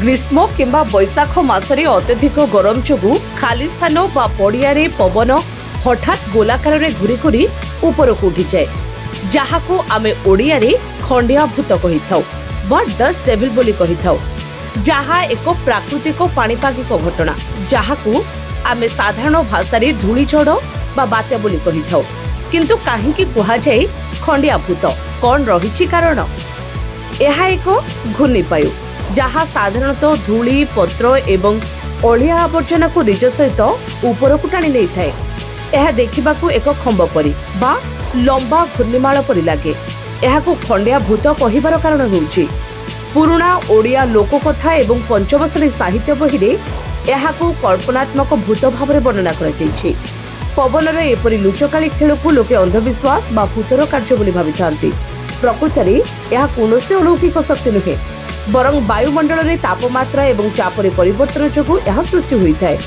ग्रीष्म किंबा बैशाख मासरे अत्यधिक गरम जोगु खाली स्थान बा पड़ियारे पवन हठात गोलाकार रे घुरी घुरी उपरकू उठी जाए, जहाको आमे ओडिया रे खंडिया भूत कहि थाउ बा डस्ट डेविल बोली कहि थाउ, जहा एक प्राकृतिक पाणीपागिक घटना जहाको आमे साधारण भाषा रे धूली झड़ बा बात्या बोली कहि थाउ। किंतु काहेकि कुहा जाए खंडिया भूत, कौन रहिछि कारण? यह एक घूर्णिपायु जहाँ साधारणतः धूली पत्र एवं अलिया आवर्जना को निज सहित उपरकू टाणी नहीं थाए। यह देखिबाकू एक खंब परी बा लंबा घूर्णिमाल परी लागे। यहाकू खंडिया भूत कहिबार कारण होउछि पुराना ओडिया लोककथा एवं पंचम श्रेणी साहित्य बही रे यहाकू कल्पनात्मक भूत भाव वर्णना करा जायछि। पवनर एपरी लुचकाली खेल को लोके अंधविश्वास बा भूतर कार्य बोली भावी थांती। प्रकृत में यह कौनसी अलौकिक शक्ति नुहे, बरं वायुमंडल में तापमात्रा एवं चापर परिवर्तन जोगु यह सृष्टि होता है।